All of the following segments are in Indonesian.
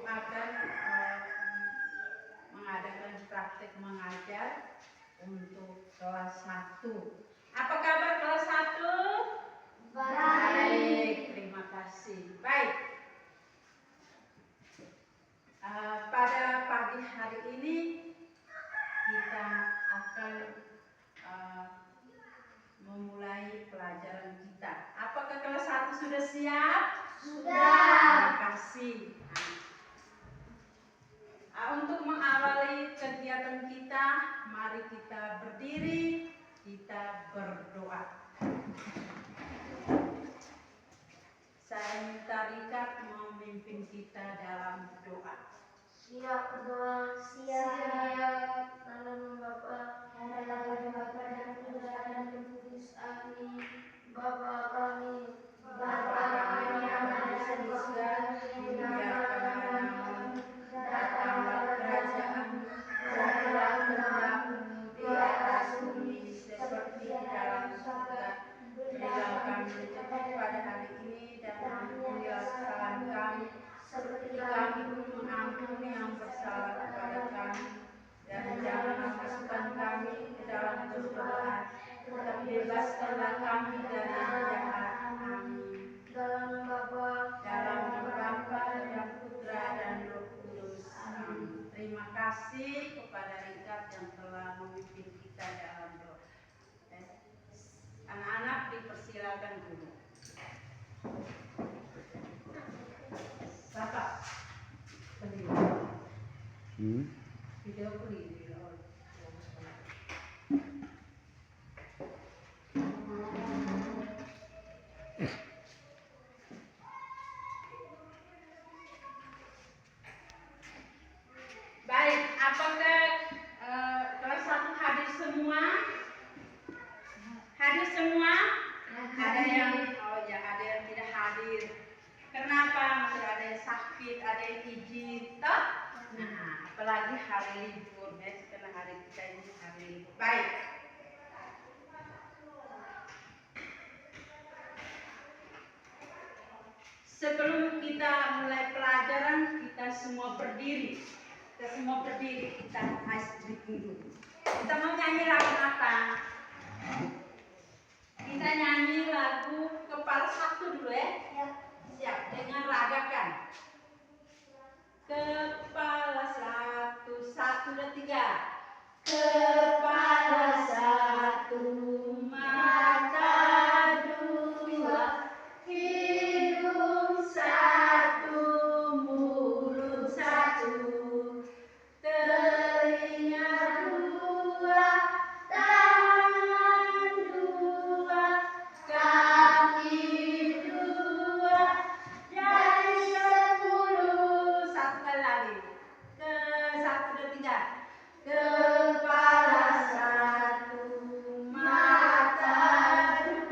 akan mengadakan praktek mengajar untuk kelas 1. Apa kabar kelas 1? Baik, terima kasih. Baik. Pada pagi hari ini kita akan memulai pelajaran kita. Apakah kelas 1 sudah siap? Sudah. Terima kasih. Untuk mengawali kegiatan kita, mari kita berdiri, kita berdoa. Saya minta Richard memimpin kita dalam doa. Siap berdoa. Siap. Dalam Bapa, dalam Bapa dan Putra dan Roh Kudus. Amin. Bapa kami yang ada di surga, dimuliakanlah namamu, datanglah kerajaanmu, jadilah kehendakmu di atas bumi seperti di dalam surga. Berilah kami rezeki pada hari ini dan ampunilah kesalahan kami, seperti kami pun mengampuni yang bersalah kepada kami. Dan janganlah masukkan kami ke dalam pencobaan, tetapi bebaskanlah kami dari yang jahat. Amin. Dalam nama Bapa dan Putra dan Roh Kudus. Amin. Terima kasih kepada Richard yang telah memimpin kita dalam doa. Anak-anak dipersilakan dulu. Bapak, beli. Video beli. Baik, apakah kelas 1 hadir semua? Hadir semua? Ada yang ada yang tidak hadir. Kenapa? Mungkin ada yang sakit, ada yang izin, toh? Nah, apalagi hari libur, ya, setelah hari kita ini hari libur. Baik. Sebelum kita mulai pelajaran, kita semua berdiri. Kita masih dulu. Kita mau nyanyi lagu apa? Kita nyanyi lagu Kepala 1 dulu ya. Siap, dengan ragakan. Kepala 1, 1, 2, 3. Kepala 1, mata 2, hidung 1, mulut 1, telinga 2, tangan 2, kaki 2, jadi 10. Satu kali lagi. 1, 2, 3. Kepala 1, mata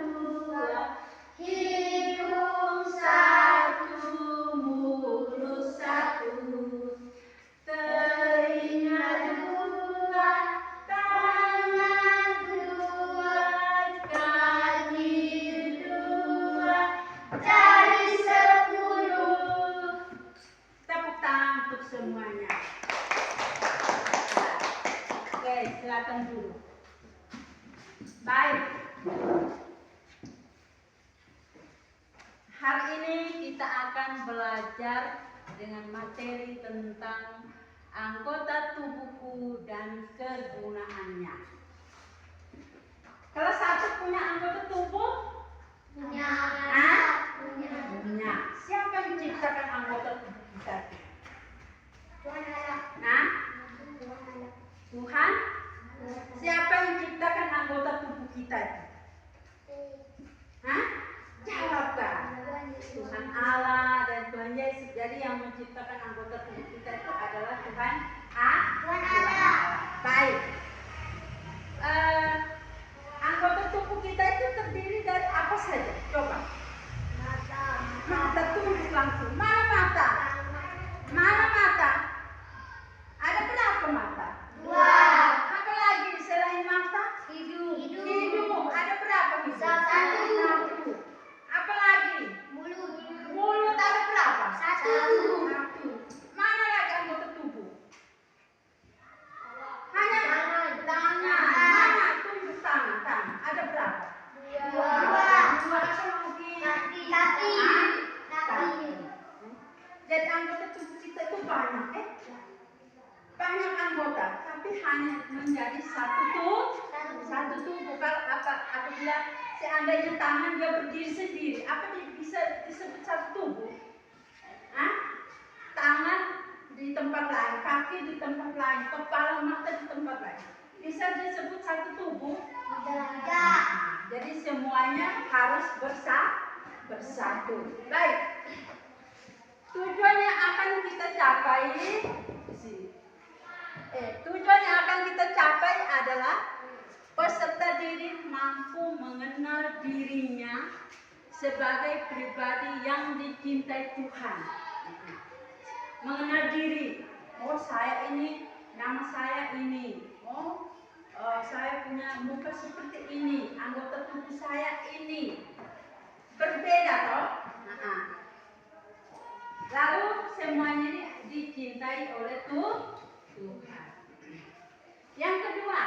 2, hidung 1, mulut 1, telinga 2, tangan 2, kaki 2, jadi 10. Tepuk tangan untuk semuanya. Oke, silakan dulu. Baik. Hari ini kita akan belajar dengan materi tentang anggota tubuhku dan kegunaannya. Kelas 1 punya anggota tubuh? Punya. Punya. Siapa yang menciptakan anggota tubuh kita? Tuhan? Siapa yang menciptakan anggota tubuh kita? Jawabkan. Tuhan Allah dan Tuhan Yesus. Jadi yang menciptakan anggota tubuh kita itu adalah Tuhan Allah. Baik. Anggota tubuh kita itu terdiri dari apa saja? Coba. Mata tunjuk langsung. Mana mata? Mana mata? Ada berapa mata? 2. Apa lagi selain mata? Hidung. Ada berapa hidung? 1. Apa lagi? Mulut ada berapa? 1. anggota tubuh kita itu banyak, banyak anggota, tapi hanya menjadi satu tubuh. Kalau apabila seandainya tangan dia berdiri sendiri, apa dia bisa disebut satu tubuh? Tangan di tempat lain, kaki di tempat lain, kepala, mata di tempat lain, bisa disebut satu tubuh? Tidak. Jadi semuanya harus bersatu. Baik. Tujuan yang akan kita capai adalah peserta didik mampu mengenal dirinya sebagai pribadi yang dicintai Tuhan. Mengenal diri. Oh, saya ini, nama saya ini. Saya punya muka seperti ini, anggota tubuh saya ini. Berbeda toh? Lalu semuanya ini dicintai oleh Tuhan. Yang kedua,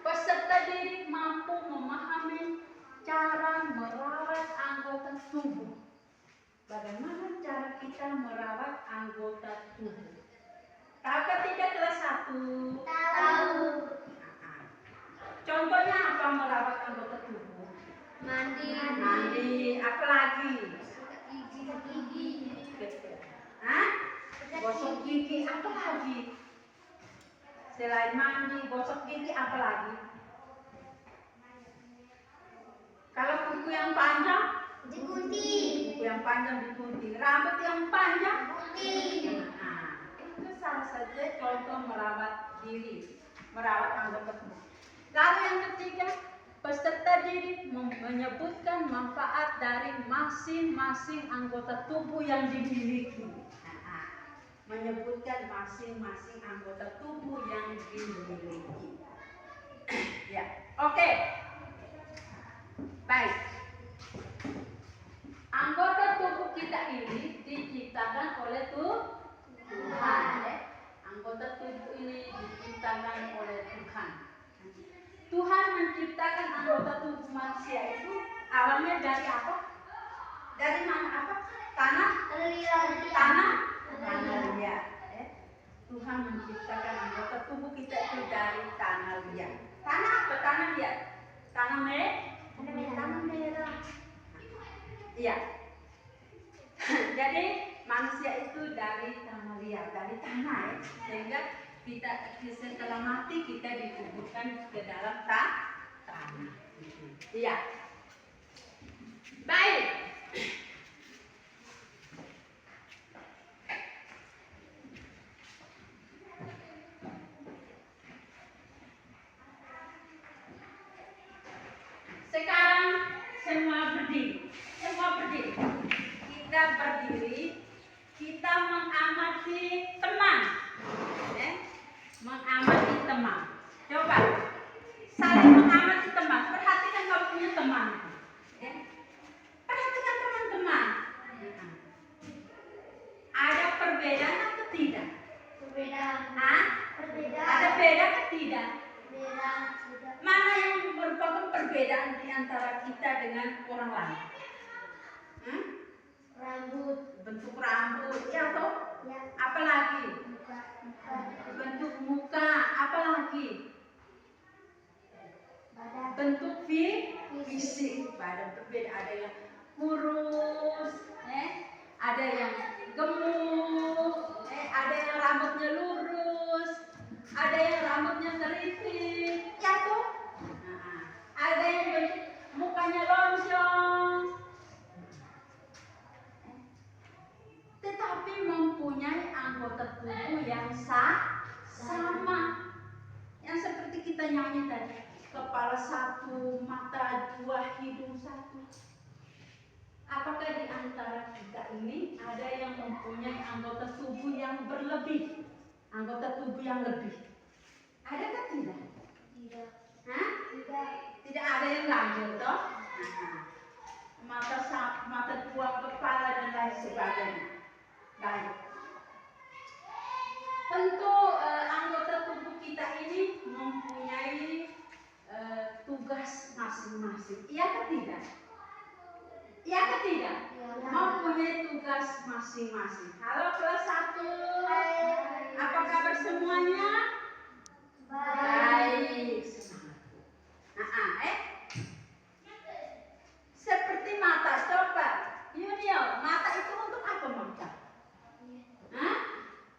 peserta didik mampu memahami cara merawat anggota tubuh. Bagaimana cara kita merawat anggota tubuh? Tahu tidak kelas 1? Tahu. Contohnya apa merawat anggota tubuh? Mandi, apa lagi? Gigi. Gosok gigi, apa lagi? Selain mandi, gosok gigi, apa lagi? Kalau kuku yang panjang, Digunting. kuku yang panjang digunting. Rambut yang panjang, Gunting. Itu salah satu contoh merawat diri, merawat anggota tubuh. Lalu yang ketiga, peserta didik menyebutkan manfaat dari masing-masing anggota tubuh yang dimiliki. Menyebutkan masing-masing anggota tubuh yang dimiliki. Ya, oke. Baik. Anggota tubuh kita ini diciptakan oleh Tuhan. Anggota tubuh ini diciptakan oleh Tuhan. Tuhan menciptakan anggota tubuh manusia itu awalnya dari apa? Dari mana apa? Tanah liat. Tuhan menciptakan anggota tubuh kita itu dari tanah liat. Tanah apa? Tanah liat. Tanah merah. Iya. Jadi manusia itu dari tanah liat, dari tanah sehingga kita setelah mati kita dikuburkan ke dalam tanah. Iya. Baik. Sekarang semua berdiri. Kita berdiri. Kita mengamati teman. Mengamati teman. Coba saling mengamati teman. Perhatikan kalau punya teman. Perhatikan teman-teman. Ada perbedaan atau tidak? Perbedaan. Ada beda atau tidak? Beda. Mana yang merupakan perbedaan di antara kita dengan orang lain? Rambut. Bentuk rambut, ya toh? Ya. Apalagi? Muka. Bentuk muka, apalagi? Badan. Bentuk fisik, badan berbeda. Ada yang kurus, ada yang gemuk, ada yang rambutnya lurus, ada yang rambutnya keriting, ya toh? Ada yang mukanya lonjong, tetapi mempunyai anggota tubuh yang sama. Yang seperti kita nyanyi tadi, kepala satu, mata dua, hidung satu. Apakah di antara kita ini ada yang mempunyai anggota tubuh yang berlebih? Anggota tubuh yang lebih? Adakah tidak? Tidak. Tidak. Tidak ada yang ganjil toh? Mata dua, kepala dan lain sebagainya. Baik. Tentu anggota tubuh kita ini mempunyai tugas masing-masing. Iya atau tidak? Iya atau tidak? Iya. mempunyai tugas masing-masing. Halo kelas 1, apa kabar semuanya? Baik, semangat. Seperti mata, coba Junior, mata itu untuk apa mata?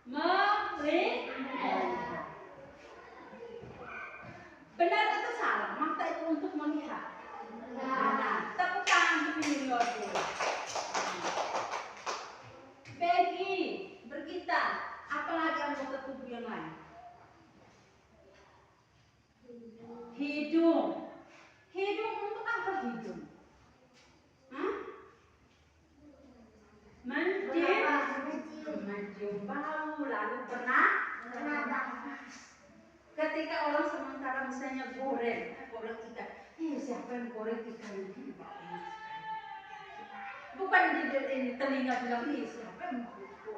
Melihat. Benar atau salah? Mata itu untuk melihat. Benar. Tepuk tangan untuk Junior dulu. Peggy, Bergita, apalagi anggota tubuh yang lain? Hidung. Hidung untuk apa hidung? Mencium bau, lalu bernafas. Ketika orang sementara misalnya goreng ikan, siapa yang goreng ikan ini? Bukan di telinga bilang, siapa yang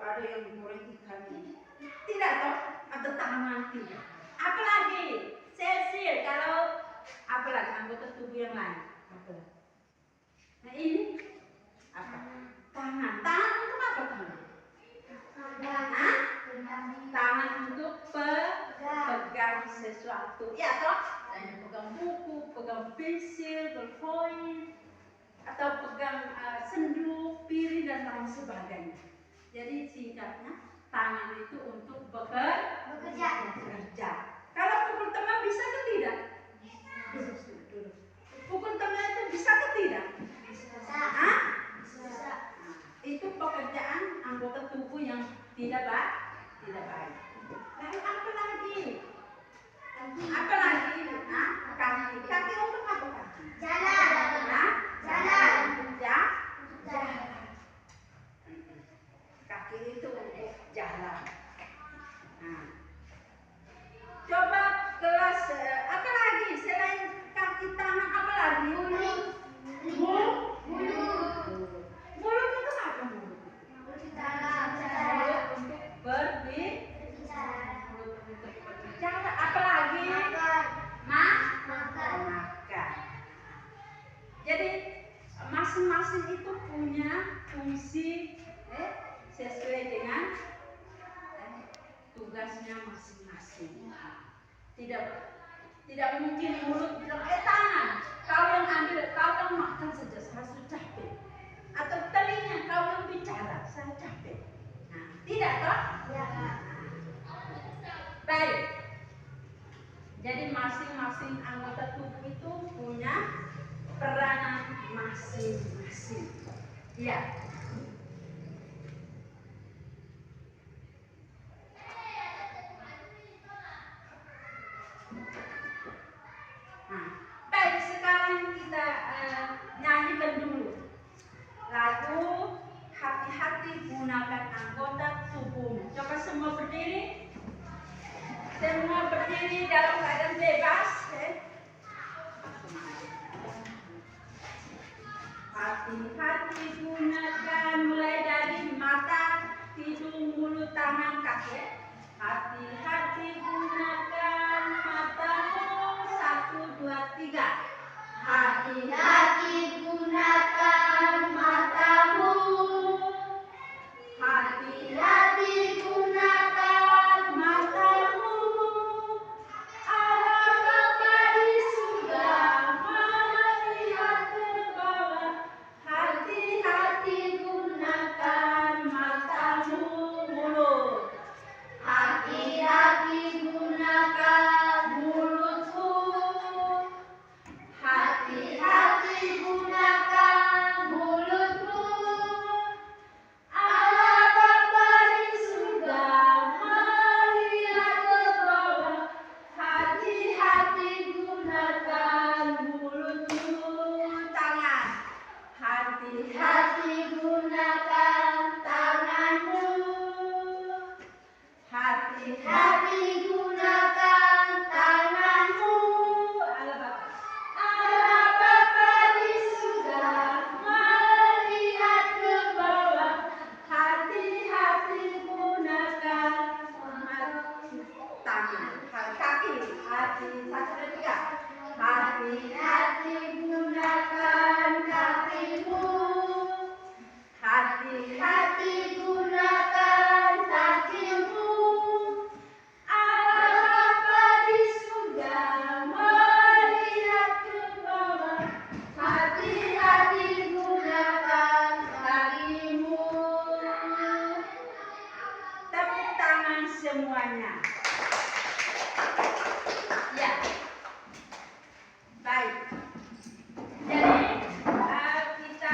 ada yang goreng ikan ini? Tidak toh, ada tangan tidak. Apalagi Cecil, kalau apalagi anggota tubuh yang lain. Apalagi. Nah ini apa? Tangan. Tangan untuk apa tangan? Tangan untuk pegang sesuatu. Ya toh? Pegang buku, pegang pensil, berkoin, atau pegang sendu, piring dan lain sebagainya. Jadi singkatnya, tangan itu untuk bekerja. Kalau pukul teman bisa ke tidak? Pukul teman itu bisa ke tidak? Bisa. Itu pekerjaan anggota tubuh yang tidak baik. Lalu apa lagi? Kaki. Kaki untuk apa kaki? Jalan. Kaki itu untuk jalan. Coba kelas apa lagi selain kaki, tangan, apa lagi? Mulut. Mulut itu apa mulut? Mulut untuk berbicara. Apa lagi? Makan. Jadi masing-masing itu punya fungsi sesuai dengan tugasnya masing-masing. Tidak mungkin mulut bilang tangan, kau yang ambil, kau yang makan saja, saya sudah capek. Atau telinga, kau yang bicara, saya capek. Tidak toh? Ya. Baik. Jadi masing-masing anggota tubuh itu punya peranan masing-masing. Ya. Baik, sekarang kita nyanyikan dulu lagu Hati-hati Gunakan Anggota Tubuhmu. Coba semua berdiri. Semua berdiri dalam keadaan bebas. Hati-hati gunakan, mulai dari mata, hidung, mulut, tangan, kaki. Hati-hati gunakan matamu. 1, 2, 3. Hati-hati gunakan matamu. Hati-hati gunakan matamu. Allah Bapa di surga melihat ke bawah. Hati-hati gunakan matamu. Mulut. Hati-hati gunakan mulutmu. Hati-hati gunakan mulutmu. Allah Bapa di surga melihat ke bawah. Hati-hati gunakan mulutmu. Tangan. Hati-hati gunakan tanganmu. Hati-hati gunakan tanganmu. Allah Bapa di surga melihat ke bawah. Hati-hati gunakan tangan. Kaki. Hati-hati gunakan kakimu. semuanya. Ya, baik. Jadi kita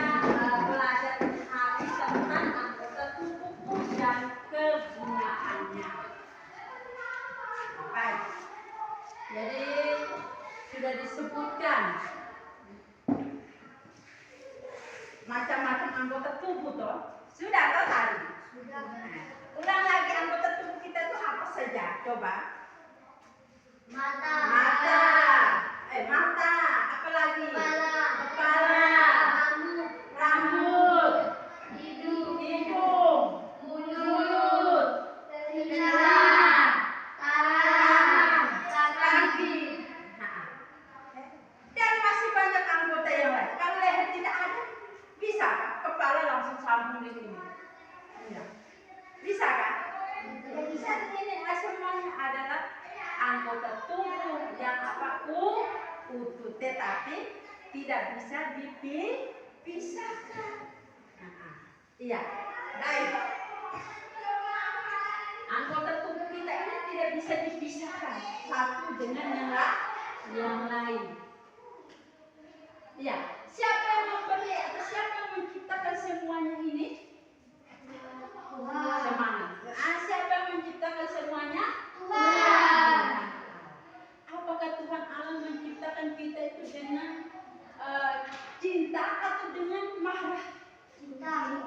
belajar hari tentang anggota tubuh dan kegunaannya. Baik. Jadi sudah disebutkan macam-macam anggota tubuh toh. Sudah atau tadi? Sudah. Ulang lagi anggota tubuh kita itu apa saja? Coba. Mata. Mata. Mata. Apa lagi? Kepala. Kepala. Rambut. Rambut. Hidung. Hidung. Mulut. Telinga. Tangan. Tangan. Kaki. Dan masih banyak anggota yang lain. Kalau leher tidak ada, bisa kan? Kepala langsung sambung di sini. Iya. Bisa kan? Tidak bisa. Bisa. Ini semuanya adalah anggota tubuh yang apa? Utuh, tetapi tidak bisa dipisahkan. Iya, baik. Anggota tubuh kita ini tidak bisa dipisahkan satu dengan yang lain. Iya, siapa yang memberi atau siapa yang menciptakan semuanya ini? Semangat. Siapa yang menciptakan semuanya? Tuhan. Apakah Tuhan Allah menciptakan kita itu dengan cinta atau dengan marah? Cinta.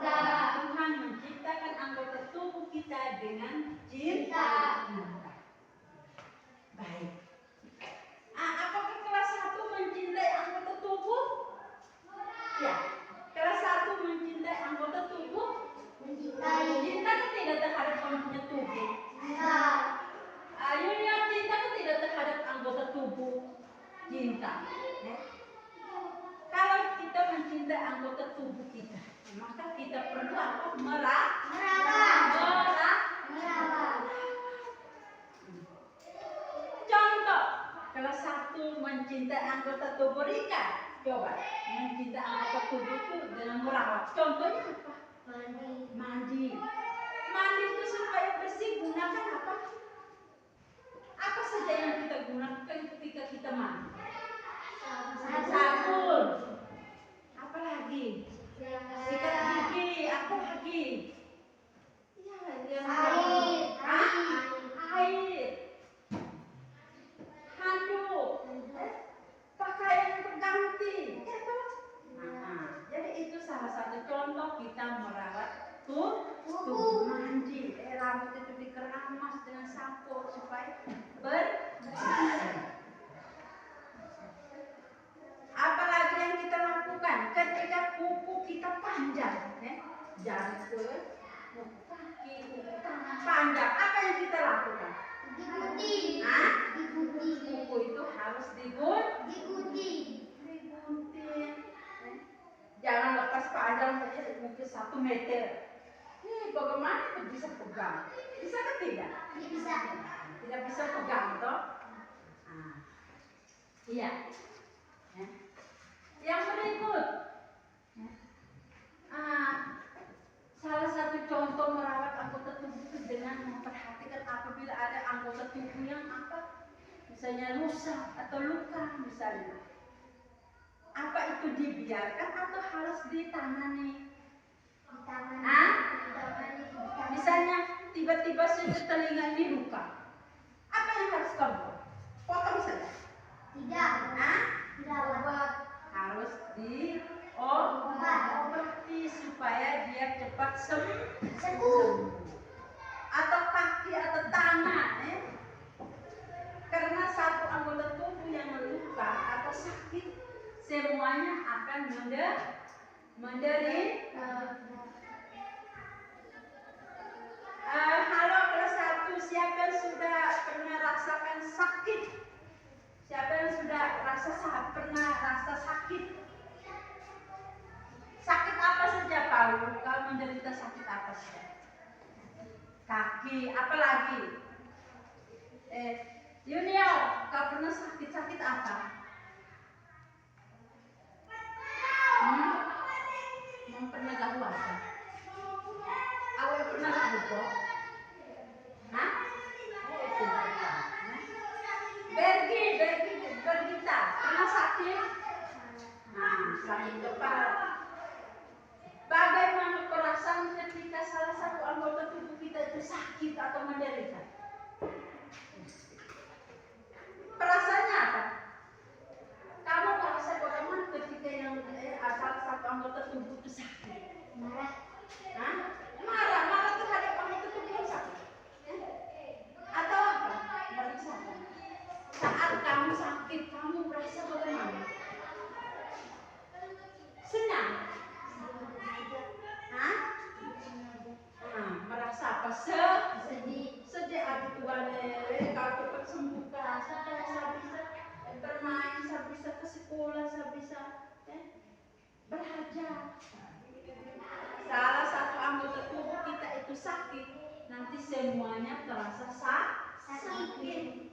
Tuhan menciptakan anggota tubuh kita dengan cinta. Baik. Apakah kelas 1 mencintai anggota tubuh? Ya. Kelas 1 mencintai anggota tubuh? Mencintai. Cinta kan tidak terhadap orang punya tubuh. Cinta. Junior cinta kan tidak terhadap anggota tubuh. Cinta. Kalau kita mencintai anggota tubuh kita, maka kita perlu apa? Merawat. Contoh, kelas 1 mencintai anggota tubuh Rika. Coba, mencintai anggota tubuh itu dengan merawat. Contohnya apa? Mandi. Mandi itu supaya bersih gunakan apa? Apa saja yang kita gunakan ketika kita mandi? Sabun. Apa lagi? Sikat gigi. Apa lagi? Air. Handuk. Pakaian untuk ganti. Jadi itu salah satu contoh kita merawat tubuh. Mandi. Rambut itu dikeramas dengan sampo supaya bersih. Apalagi yang kita lakukan ketika kuku kita panjang, jari ke kaki, tangan panjang, apa yang kita lakukan? Digunting. Kuku itu harus Digunting. Jangan lepas panjang saja mungkin 1 meter. Bagaimana itu bisa pegang? Bisa atau tidak? Bisa. Tidak bisa pegang toh? Iya. Yang berikut, salah satu contoh merawat anggota tubuh itu dengan memperhatikan apabila ada anggota tubuh yang apa, misalnya rusak atau luka misalnya. Apa itu dibiarkan atau harus ditangani? Misalnya tiba-tiba saja telinga ini luka, apa yang harus kamu? Potong saja? Tidak. Dirawat. Harus diobati supaya dia cepat sembuh. Atau kaki atau tangan, karena satu anggota tubuh yang meluka atau sakit, semuanya akan menderita. Halo kelas 1, siapa yang sudah pernah rasakan sakit? Siapa yang sudah pernah rasa sakit? Sakit apa saja kau menderita sakit apa saja? Kaki, apa lagi? Junior, kau pernah sakit apa? Pernah gak puasa? Awal pernah gak buka? itu Pak. Bagaimana perasaan ketika salah satu anggota tubuh kita itu sakit atau menderita? Perasaannya apa? Kamu merasa bagaimana ketika yang salah satu anggota tubuh itu sakit? Marah. Hah? Marah terhadap anggota tubuh yang sakit? Atau apa? Nggak bisa. Saat kamu sakit, kamu merasa bagaimana? Senang? Hah? Merasa apa? Sedih. Aduh Tuhan, kalau cepat sembuh Kak, saya bisa bermain, saya bisa ke sekolah, saya bisa belajar. Salah satu anggota tubuh kita itu sakit, nanti semuanya terasa sakit.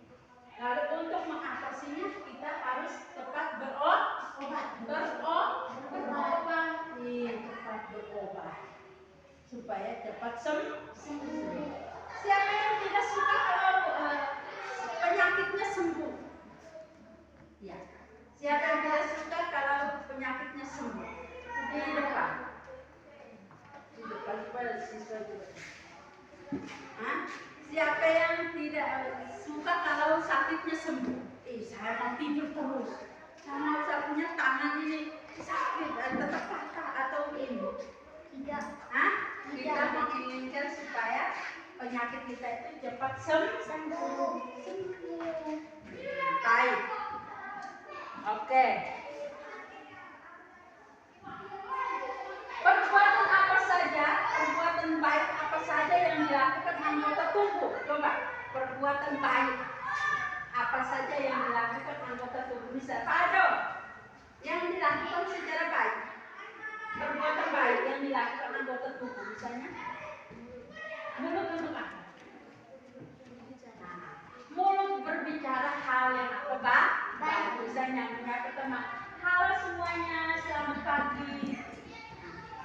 Lalu untuk mengatasinya kita harus cepat berobat, cepat berobat supaya cepat sembuh. Siapa yang tidak suka kalau penyakitnya sembuh? Ya. Siapa yang tidak suka kalau penyakitnya sembuh? Di depan. Di depan pada siswa juga. Hah? Siapa yang tidak suka kalau sakitnya sembuh? Saya mau tidur terus. Sama sakitnya tangan ini sakit, tetap patah atau ini? Tidak. Hah? Kita menginginkan supaya penyakit kita itu cepat sembuh. Baik. Oke. Perbuatan apa saja, perbuatan baik apa saja yang dilakukan anggota tubuh? Coba, perbuatan baik apa saja yang dilakukan anggota tubuh? Bisa, Pak Ado, yang dilakukan secara baik. Perbuatan baik yang dilakukan anggota tubuh, misalnya mulut apa? Mulut berbicara hal yang apa, baik. Misalnya menyapa teman, halo semuanya, selamat pagi.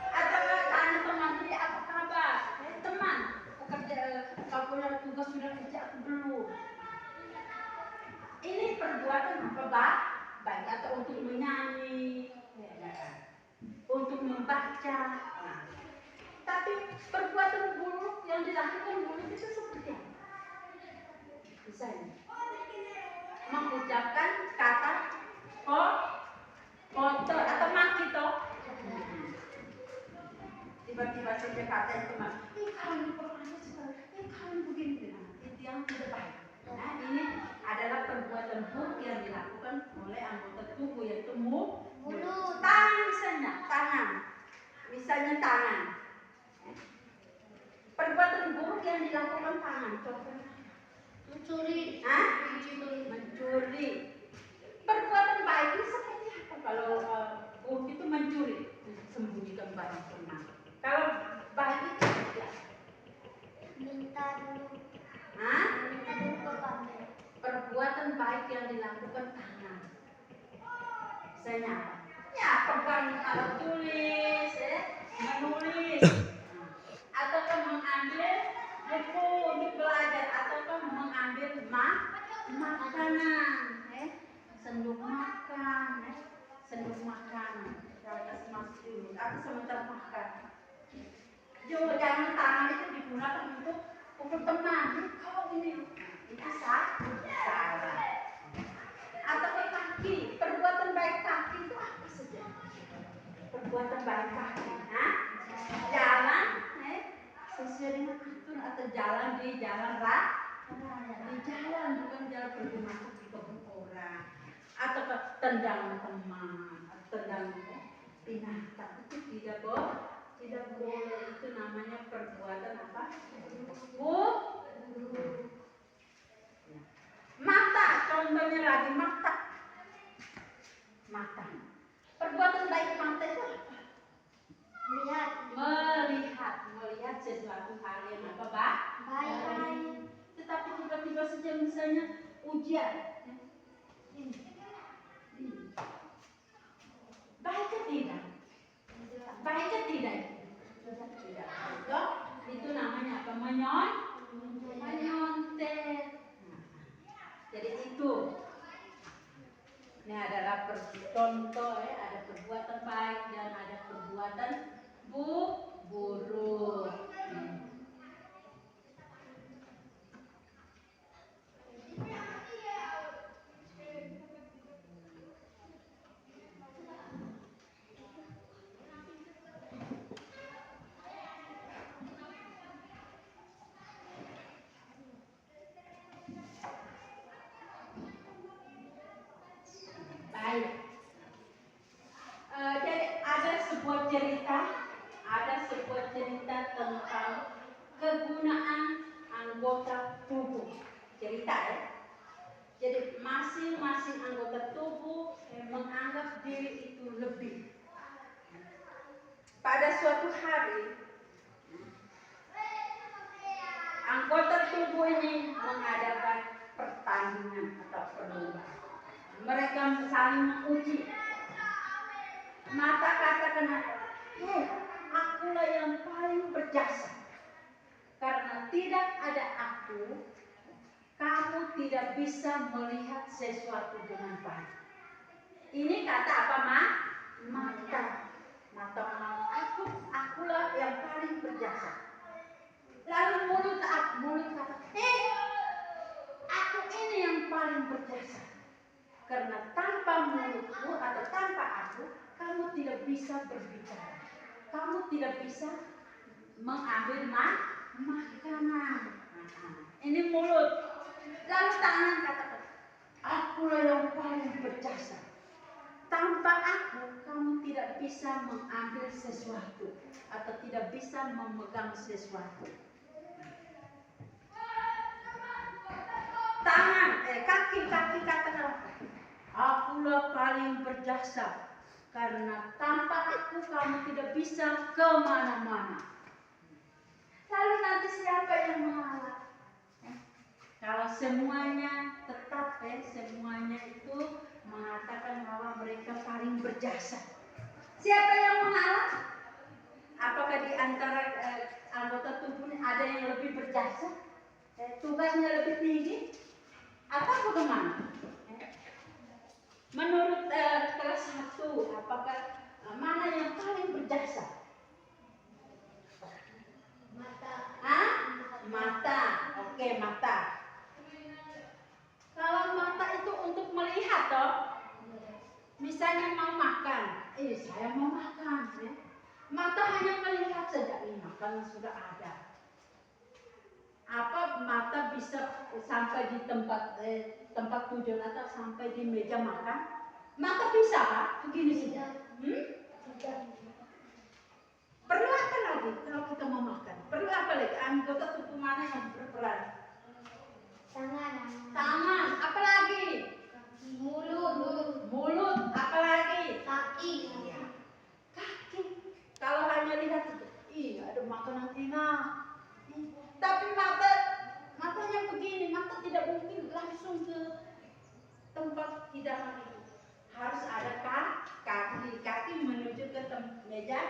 Atau tanya teman, jadi apa kabar? Teman, kau punya tugas sudah kerja atau belum? Ini perbuatan apa, baik? Atau untuk menyanyi, untuk membaca. Tapi perbuatan buruk yang dilakukan buruk itu seperti apa? Misalnya mengucapkan kata kotor atau maki toh. Tiba-tiba saja kata itu kalian perannya sekali, kalian begini, itu yang tidak baik. Nah ini adalah perbuatan buruk yang dilakukan oleh anggota tubuh yaitu mulut. Tangan misalnya. Perbuatan buruk yang dilakukan tangan, contohnya mencuri. Mencuri. Perbuatan baik itu seperti apa? Kalau buruk itu mencuri, sembunyikan barang teman. Kalau baik itu seperti apa? Minta dulu ke pamer. Perbuatan baik yang dilakukan tangan. Misalnya apa? Ya, pegang alat tulis, menulis, ataukah mengambil buku untuk belajar, ataukah mengambil makanan, sendok makan, jangan masuk dulu, atau sebentar makan. Jangan tangan itu digunakan untuk pukul teman. Kau ini itu salah. Atau kaki, perbuatan baik kaki itu apa saja? Perbuatan baik kaki, jalan, sesuai dengan aturan atau jalan di jalan di jalan bukan jalan pergi masuk di kebun orang, atau tendang teman, atau tendang binatang itu tidak boleh. Itu namanya perbuatan apa? Mata, contohnya lagi mata. Perbuatan baik mata itu apa? Melihat sesuatu hal yang apa, baik. Tetapi tiba-tiba saja misalnya ujian, baiknya tidak? Baiknya tidak. Itu namanya apa? Menyontek. Jadi itu. Ini adalah contoh, ada perbuatan baik. Guru. Baik. Jadi ada sebuah cerita tentang kegunaan anggota tubuh. Cerita ya. Jadi masing-masing anggota tubuh menganggap diri itu lebih. Pada suatu hari, anggota tubuh ini mengadakan pertandingan atau perlombaan. Mereka saling menguji. Mata katakan, akulah yang paling berjasa. Karena tidak ada aku, kamu tidak bisa melihat sesuatu dengan baik. Ini kata apa, Mata. Mata akulah yang paling berjasa. Lalu mulut kata, aku ini yang paling berjasa. Karena tanpa mulutku atau tanpa aku, kamu tidak bisa berbicara. Kamu tidak bisa mengambil makanan. Ini mulut. Lalu tangan katakan, akulah yang paling berjasa. Tanpa aku, kamu tidak bisa mengambil sesuatu atau tidak bisa memegang sesuatu. Tangan, kaki katakan, akulah paling berjasa. Karena tanpa aku, kamu tidak bisa kemana-mana. Lalu nanti siapa yang mengalah? Kalau semuanya tetap semuanya itu mengatakan bahwa mereka paling berjasa. Siapa yang mengalah? Apakah di antara anggota tubuhnya ada yang lebih berjasa? Tugasnya lebih tinggi? Atau bagaimana? Menurut kelas 1, apakah mana yang paling berjasa? Mata. Oke, mata. Kalau mata itu untuk melihat toh. Misalnya mau makan. Saya mau makan. Mata hanya melihat saja. Makanan sudah ada. Apa mata bisa sampai di tempat tujuan atau sampai di meja makan? Mata bisa Pak? Begini saja. Perlu apa lagi kalau kita mau makan? Perlu apa lagi? Anggota tubuh mana yang berperan? Tangan. Apa lagi? Mulut. Apa lagi? Kaki. Kaki. Kalau hanya lihat, ada makanan enak. Tapi matanya begini, mata tidak mungkin langsung ke tempat hidangan itu. Harus ada kaki menuju ke meja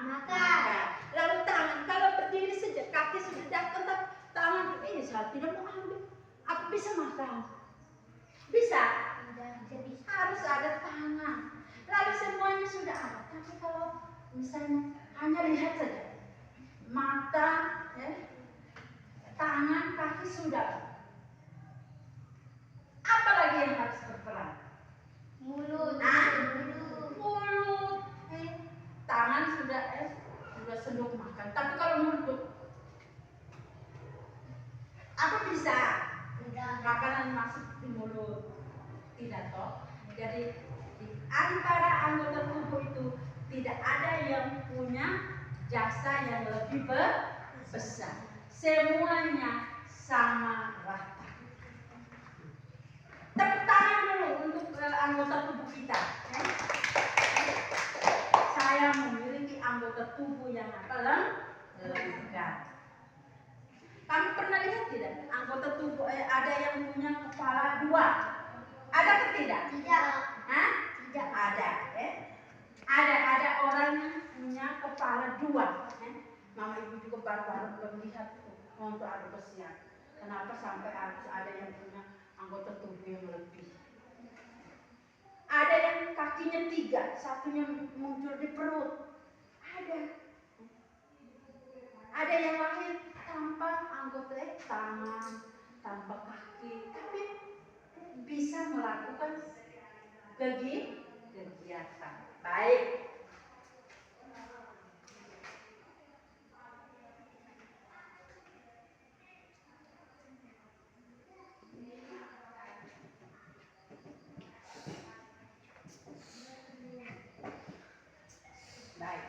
makan. Lalu tangan, kalau berdiri saja kaki sudah datang, tangan saya tidak mau ambil. Aku bisa makan? Bisa? Harus ada tangan. Lalu semuanya sudah ada. Tapi kalau misalnya hanya lihat saja, mata, tangan, kaki sudah. Apa lagi yang harus berperan? Mulut. Mulut. Tangan sudah sendok makan. Tapi kalau mulut, apa bisa? Makanan masuk di mulut. Tidak toh. Jadi di antara anggota tubuh itu tidak ada yang punya jasa yang lebih besar. Semuanya sama rata. Tepuk tangan dulu untuk anggota tubuh kita. Saya memiliki anggota tubuh yang lengkap. Kamu pernah lihat tidak? Anggota tubuh ada yang punya kepala 2. Ada atau tidak? Tidak. Tidak ada. Ada orang yang punya kepala 2. Mama ibu juga baru melihat untuk ada kesian. Kenapa sampai harus ada yang punya anggota tubuh yang lebih? Ada yang kakinya 3, satunya muncul di perut. Ada. Ada yang lahir tanpa anggota tangan, tanpa kaki, tapi bisa melakukan kegiatan. Baik. Baik.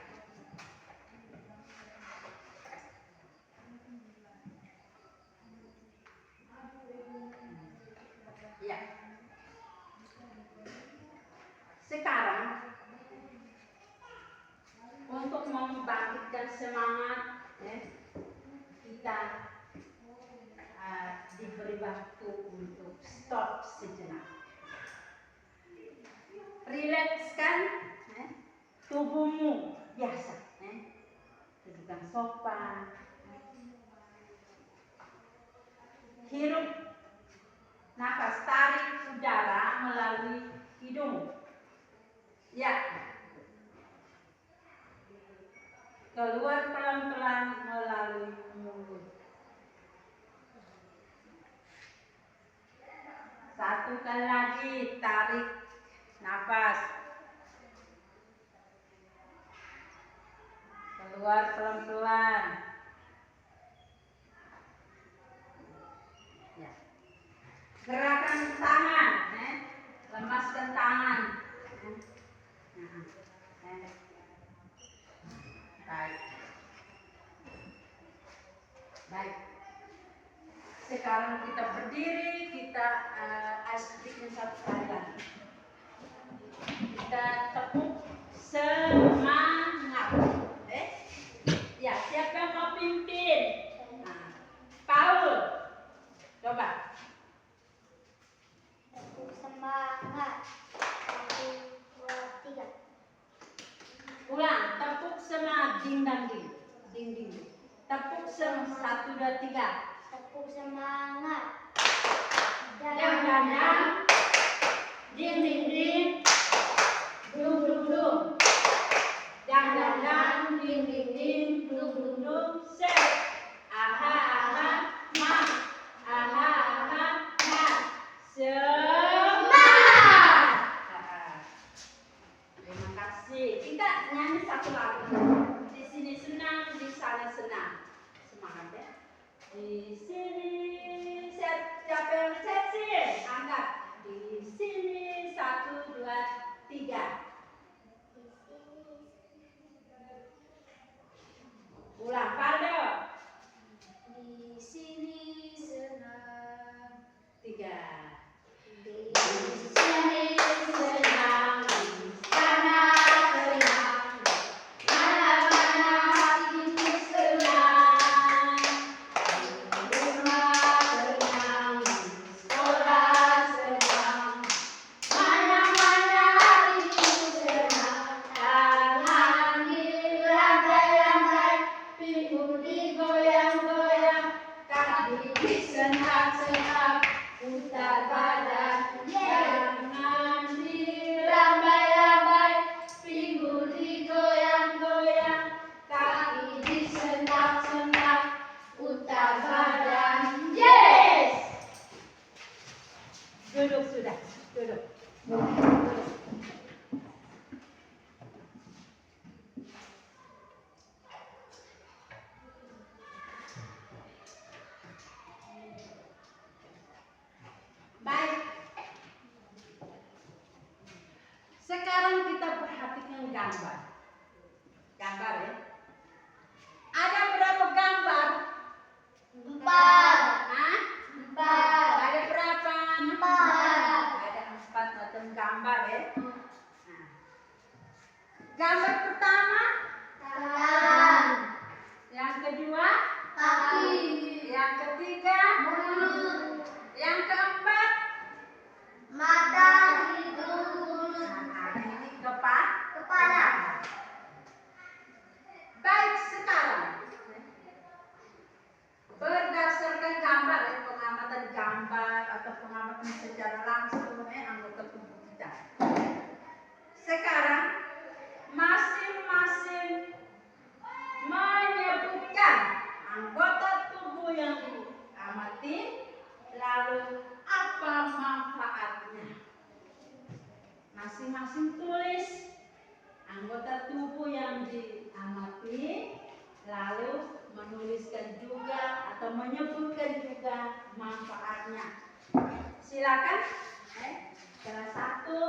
Ya. Sekarang untuk membangkitkan semangat, ya, kita diberi waktu untuk stop sejenak. Rilekskan tubuhmu biasa, dudukan sopan. Hirup nafas, tarik udara melalui hidung. Ya. Keluar pelan-pelan melalui mulut. Satu kali lagi, tarik nafas. Keluar pelan-pelan. Ya. Gerakan tangan, lemaskan tangan. Baik. Baik. Sekarang kita berdiri, kita sedikit satu kali lagi. Kita tepuk semangat. Ya, siapa yang mau pimpin? Paul, coba. Tepuk semangat. 1, 2, 3. Ulang, tepuk semangat, ding dang ding. Ding ding. Tepuk semangat, 1, 2, 3. Tepuk semangat. Dang dang dang. Ding ding ding. Dum dum dum. Dang dang dang. Ding ding ding. Dum dum dum. Set. Aha aha ma. Aha aha ma. Semangat. Terima kasih. Kita nyanyi satu lagu. Di sini senang, di sana senang. Semangat ya. Di sini siapa yang sesi? Angkat. Di sini 1, 2, 3. Ulang, Faldo. Di sini senang. 3. Di sini senang. Di sana senang. Mana-mana hatiku senang. Di rumah senang. Di sekolah senang. Mana-mana hatiku senang. Tangan dilantai-lantai, pinggul digoyang-goyang, kaki disentak-sentak, putar badan, jangan dilambai-lambai, pinggul digoyang-goyang, kaki disentak-sentak, putar badan. Yes! Duduk sudah, duduk. Baik. Sekarang kita perhatikan gambar. Gambar ya. Ada berapa gambar? 4. Hah? 4. Ada berapa? 4. Ada 4 macam gambar ya. Nah. Gambar pertama, Tangan. yang kedua, Kaki. yang ketiga, Mulut. yang keempat, Mata. Hidung. Mulut. nah, ini kepala. Kepala. Lalu apa manfaatnya? Masing-masing tulis anggota tubuh yang diamati, lalu menuliskan juga atau menyebutkan juga manfaatnya. Silakan. Salah satu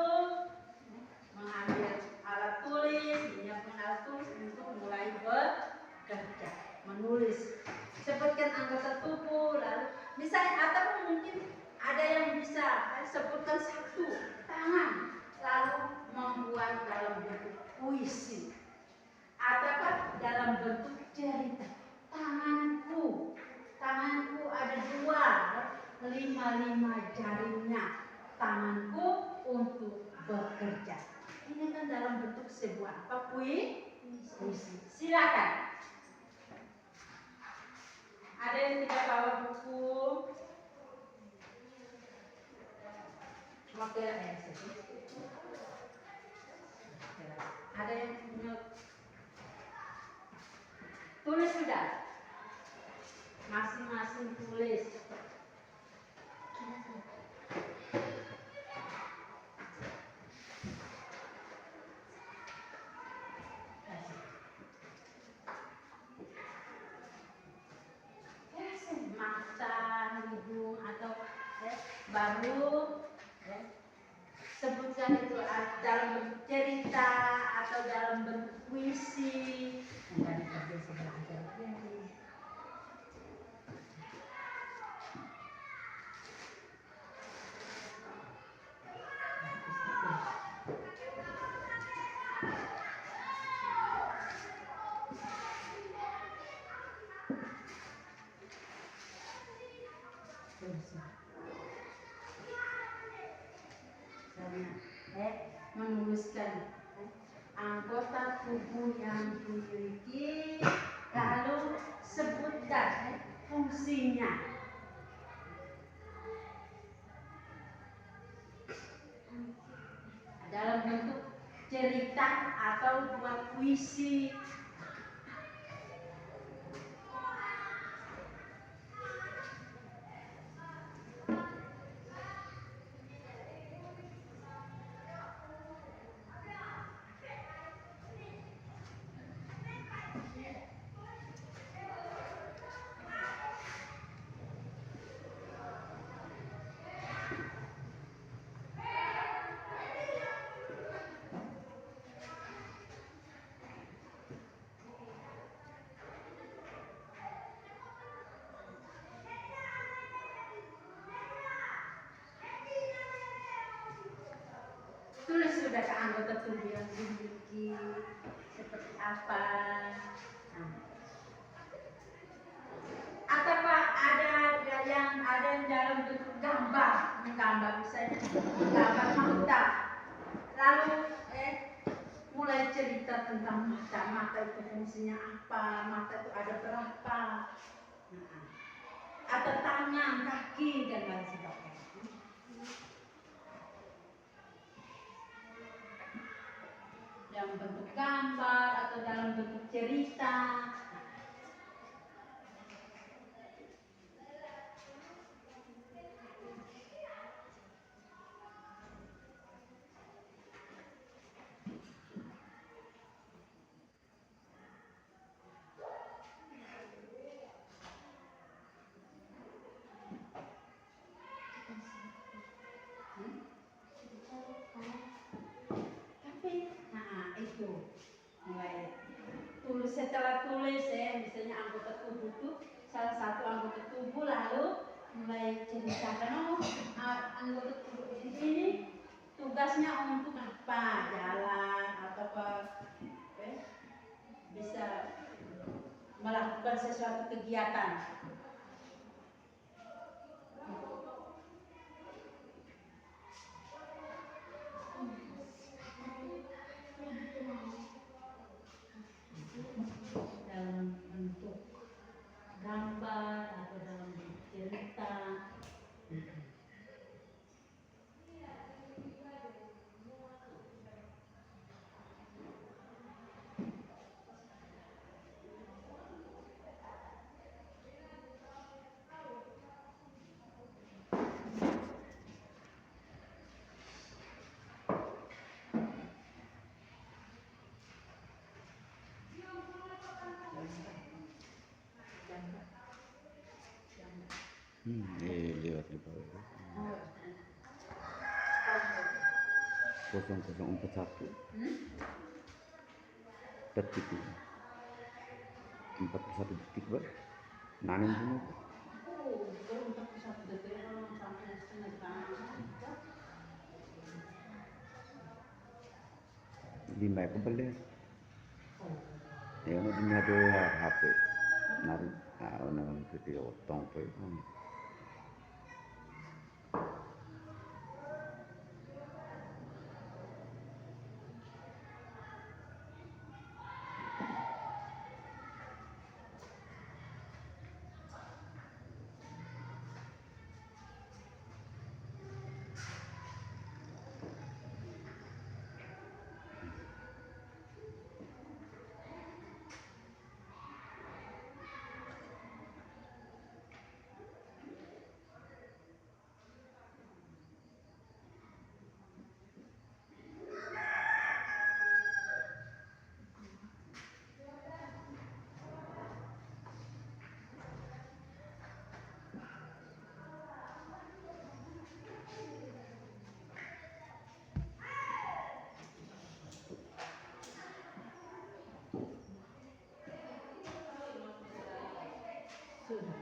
mengambil alat tulis, menyiapkan alat tulis untuk mulai bekerja, menulis. Sebutkan anggota tubuh, lalu misalnya atau mungkin ada yang bisa sebutkan satu tangan, lalu membuat dalam bentuk puisi ataukah dalam bentuk cerita. Tanganku ada dua, lima jarinya. Tanganku untuk bekerja. Ini kan dalam bentuk sebuah apa? Puisi. Silakan. Ada yang tidak bawa buku? Oke, ada yang punya? Tulis sudah. Masing-masing tulis. Mata, hidung atau baru sebutkan itu dalam bentuk cerita atau dalam bentuk puisi. Menuliskan anggota tubuh yang dimiliki, lalu sebutkan fungsinya. Dalam bentuk cerita atau buat puisi. Tulis sudah ke anggota tubuh yang dimiliki seperti apa. Atau Pak ada yang dalam bentuk gambar, misalnya gambar mata. Lalu mulai cerita tentang mata itu fungsinya apa, mata itu ada berapa, atau tangan, kaki dan lain sebagainya. Dalam bentuk gambar atau dalam bentuk cerita. Setelah tulis misalnya anggota tubuh itu salah satu anggota tubuh, lalu mulai ceritakan anggota tubuh ini tugasnya untuk apa, jalan atau apa, bisa melakukan sesuatu kegiatan. Dalam bentuk gambar atau dalam bentuk cerita. Lewat di bawah. 0041 detik 41 detik Pak. Nanem semua. Baru 41 detik sampai setengah jam. 5 kebeli. Ya ini ada HP. Nari, nah video otong pe. Sudah.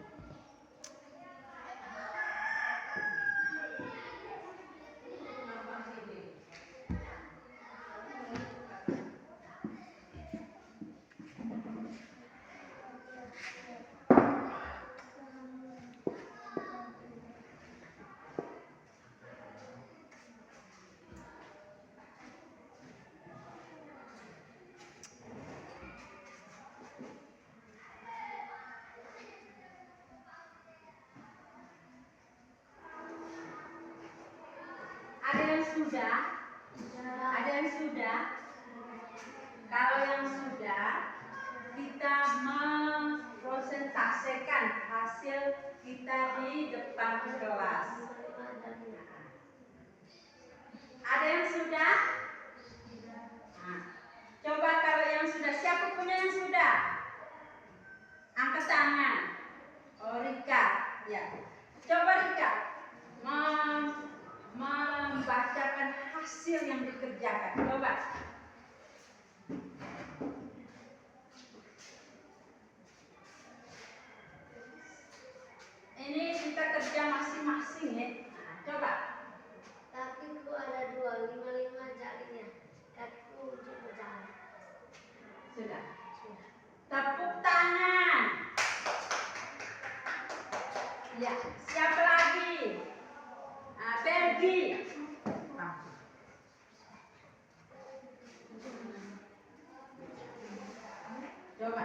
Ada yang sudah? Ada yang sudah? Kalau yang sudah, kita mempresentasikan hasil kita di depan kelas. Ada yang sudah? Nah, coba kalau yang sudah, siapa punya yang sudah? Angkat tangan. Oh, Rika, ya. Coba Rika membacakan hasil yang dikerjakan. Coba. Ini kita kerja masing-masing ya. Nah, coba. Kakiku ada 2, 5 jarinya. Kakiku untuk berjalan. Sudah. Tepuk tangan. Ya, siapa lagi? Pergi. Coba.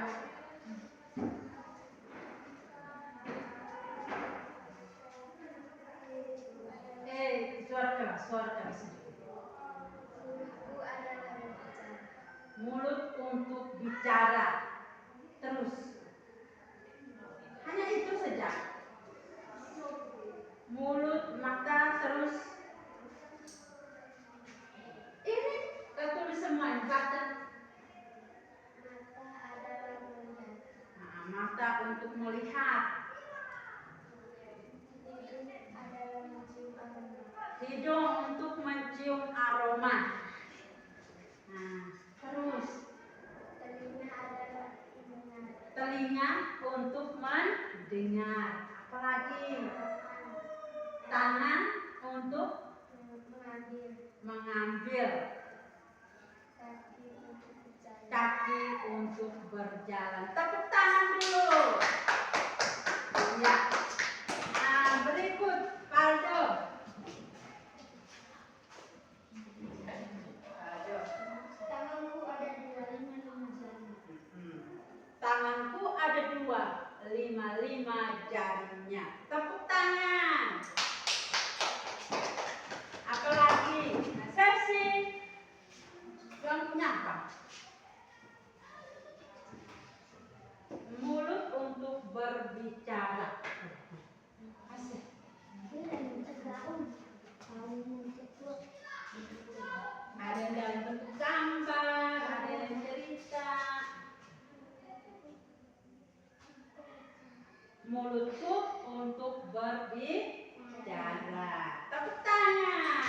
Suara keras. Mulutku adalah berbicara. Mulut untuk bicara. Terus. Hanya itu saja. Mulut, mata, terus. Ini tertulis semua, baca. Mata adalah melihat. Nah, mata untuk melihat. Hidung adalah mencium aroma. Hidung untuk mencium aroma. Nah, terus. Telinga adalah mendengar. Telinga untuk mendengar. Apalagi? Tangan untuk mengambil. Kaki untuk berjalan. Tepuk tangan dulu. Ya. Nah, berikut Paldo. Tanganku ada 2, 5 jari. Tanganku ada 2, 5 jarinya. Tepuk tangan. Apalagi? Nah, sesi. Yang punya apa? Mulut untuk berbicara. Asik. Ada yang dalam bentuk gambar, ada yang cerita. Mulutku untuk berbicara. Tepuk tangan.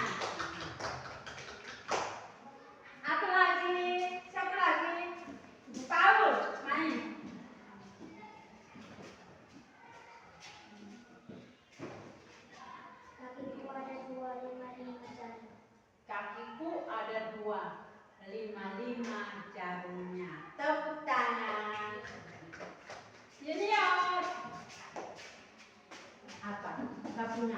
Apa lagi? Siapa lagi? Paul, main. Kakiku ada dua, lima jari. Kakiku ada dua, lima jarunya. Tepuk tangan. Junior. Apa? Gak punya.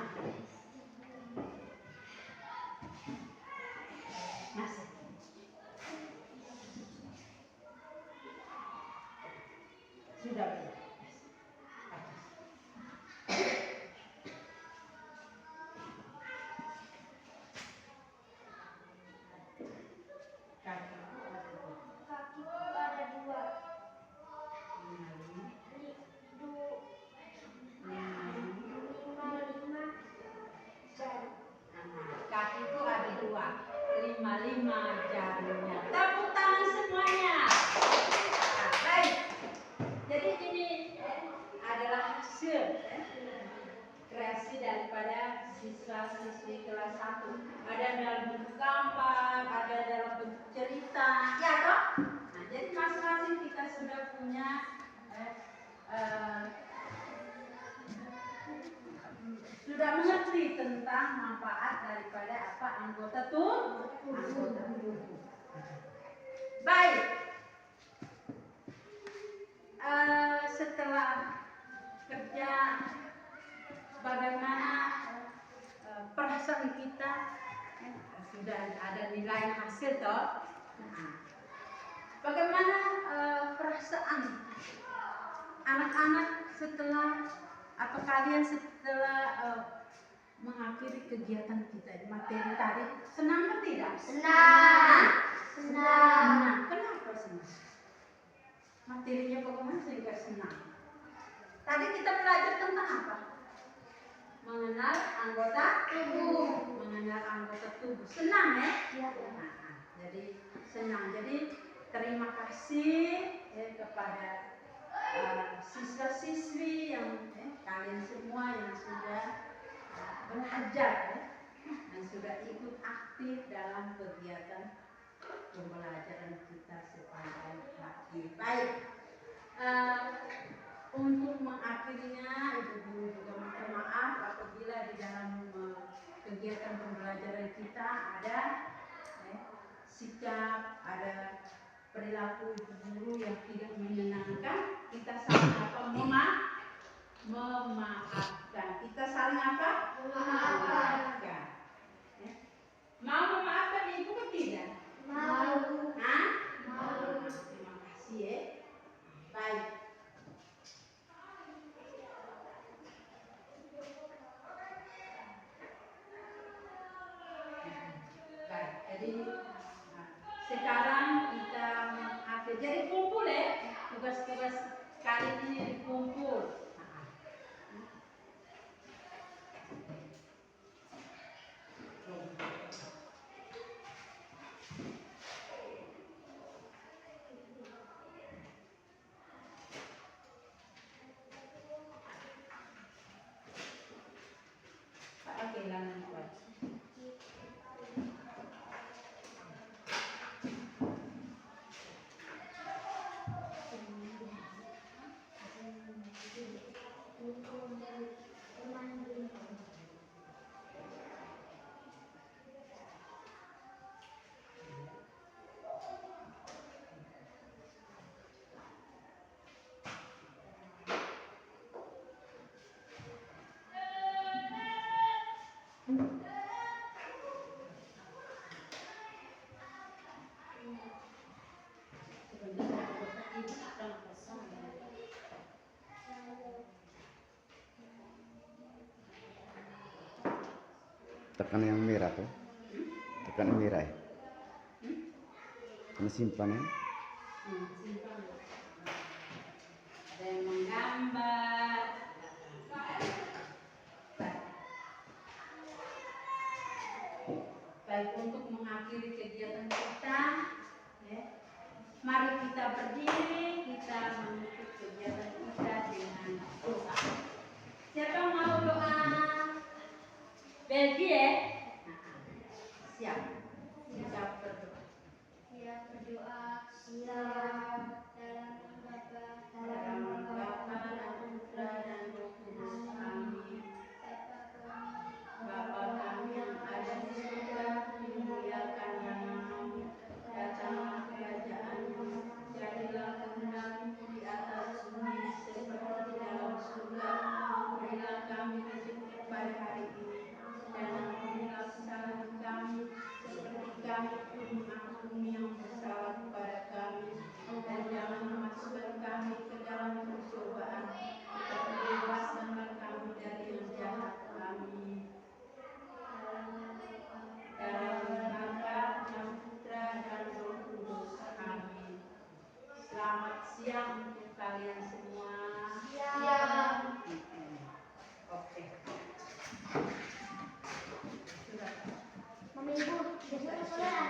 Masih. Sudah punya. Kakiku ada dua. Lima jari. Kakiku ada dua, lima jarinya. Tepuk tangan semuanya. Nah, baik. Jadi ini adalah hasil kreasi daripada siswa-siswi kelas 1. Ada dalam bentuk gambar, ada dalam bentuk cerita, ya toh? Nah, jadi masing-masing kita sudah punya sudah mengerti tentang manfaat daripada apa anggota tubuh. Baik. Setelah kerja, bagaimana perasaan kita sudah ada nilai hasil toh. Nah, bagaimana perasaan anak-anak setelah atau kalian setelah mengakhiri kegiatan kita di materi tadi, senang atau tidak? Senang. Kenapa senang? Materinya bagaimana sehingga senang? Tadi kita belajar tentang apa? Mengenal anggota tubuh. Senang ya? Nah, jadi senang. Jadi terima kasih kepada siswa-siswi yang kalian semua yang sudah belajar dan sudah ikut aktif dalam kegiatan pembelajaran kita sepanjang hari. Baik, untuk mengakhirinya Ibu Guru juga minta maaf apabila di dalam kegiatan pembelajaran kita ada sikap, ada perilaku Ibu Guru yang tidak menyenangkan. Kita saling apa? Memaafkan. Kita saling apa? Memaafkan. Mau memaafkan Ibu ke tidak? Mau. Hah? Mau. Terima kasih ya. Baik. Baik. Jadi sekarang kita mengakhiri. Jadi kumpul ya. Tugas-tugas kali ini dikumpul. Kehilangan kuat. Tekan yang merah tuh. Tekan yang merah ya. Ini simpan ya. Simpan. Ada yang menggambar. Baik, untuk mengakhiri kegiatan kita, ya, mari kita berdiri, kita menutup kegiatan kita dengan doa. Siapa kami rezeki pada hari ini. Dan ampunilah kesalahan kami seperti kami